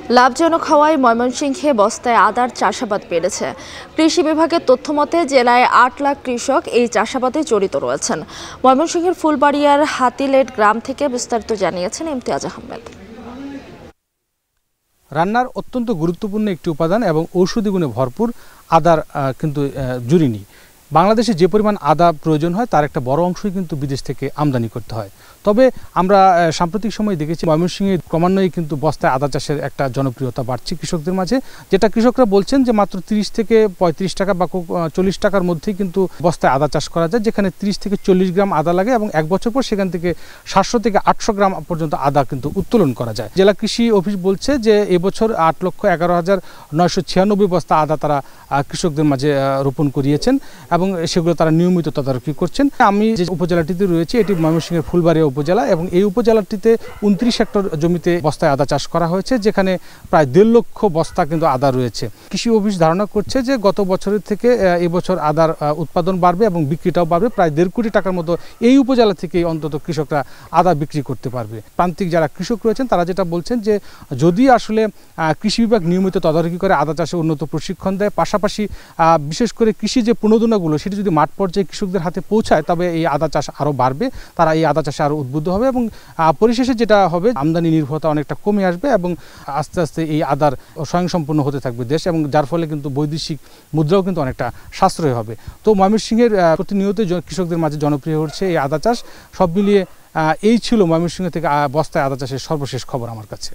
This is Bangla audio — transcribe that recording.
লাভজনক হওয়ায় ময়মনসিংহে বস্তায় আদার চাষাবাদ বেড়েছে। কৃষি বিভাগের তথ্যমতে জেলায় ৮ লাখ কৃষক এই চাষাবাদে জড়িত রয়েছেন। ময়মনসিংহের ফুলবাড়িয়ার হাতিলেট গ্রাম থেকে বিস্তারিত জানিয়েছেন ইমতিয়াজ আহমেদ। রান্নার অত্যন্ত গুরুত্বপূর্ণ একটি উপাদান এবং ঔষধি গুণে ভরপুর আদার কিন্তু জুড়িনি। বাংলাদেশে যে পরিমাণ আদা প্রয়োজন হয় তার একটা বড় অংশই কিন্তু বিদেশ থেকে আমদানি করতে হয়। তবে আমরা সাম্প্রতিক সময়ে দেখেছি ময়মনসিংহে ক্রমান্বয়ে কিন্তু বস্তায় আদা চাষের একটা জনপ্রিয়তা বাড়ছে কৃষকদের মাঝে, যেটা কৃষকরা বলছেন যে মাত্র 30 থেকে 35 টাকা বা 40 টাকার মধ্যেই কিন্তু বস্তায় আদা চাষ করা যায়, যেখানে 30 থেকে 40 গ্রাম আদা লাগে এবং এক বছর পর সেখান থেকে 700 থেকে 800 গ্রাম পর্যন্ত আদা কিন্তু উত্তোলন করা যায়। জেলা কৃষি অফিস বলছে যে এবছর 8,11,996 বস্তা আদা তারা কৃষকদের মাঝে রোপণ করিয়েছেন এবং সেগুলো তারা নিয়মিত তদারকি করছেন। আমি যে উপজেলাটিতে রয়েছি এটি ময়মনসিংহের ফুলবাড়িয়া উপজেলা এবং এই উপজেলাটিতে 29 হেক্টর জমিতে বস্তায় আদা চাষ করা হয়েছে, যেখানে প্রায় 1.5 লক্ষ বস্তা কিন্তু আদা রয়েছে। কৃষি অফিস ধারণা করছে যে গত বছরের থেকে এবছর আদার উৎপাদন বাড়বে এবং বিক্রিটাও বাড়বে। প্রায় 1.5 কোটি টাকার মতো এই উপজেলা থেকে অন্তত কৃষকরা আদা বিক্রি করতে পারবে। প্রান্তিক যারা কৃষক রয়েছেন তারা যেটা বলছেন যে যদি আসলে কৃষি বিভাগ নিয়মিত তদারকি করে আদা চাষে উন্নত প্রশিক্ষণ দেয়, পাশাপাশি বিশেষ করে কৃষি যে প্রণোদনাগুলো সেটি যদি মাঠ পর্যায়ে কৃষকদের হাতে পৌঁছায়, তবে এই আদা চাষ আরও বাড়বে, তারা এই আদা চাষে আরও উদ্বুদ্ধ হবে এবং পরিশেষে যেটা হবে আমদানি নির্ভরতা অনেকটা কমে আসবে এবং আস্তে আস্তে এই আদার স্বয়ংসম্পূর্ণ হতে থাকবে দেশ, এবং যার ফলে কিন্তু বৈদেশিক মুদ্রাও কিন্তু অনেকটা সাশ্রয় হবে। তো ময়মনসিংহের প্রতিনিয়ত কৃষকদের মাঝে জনপ্রিয় হচ্ছে এই আদা চাষ। সব মিলিয়ে এই ছিল ময়মনসিংহ থেকে বস্তায় আদা চাষের সর্বশেষ খবর আমার কাছে।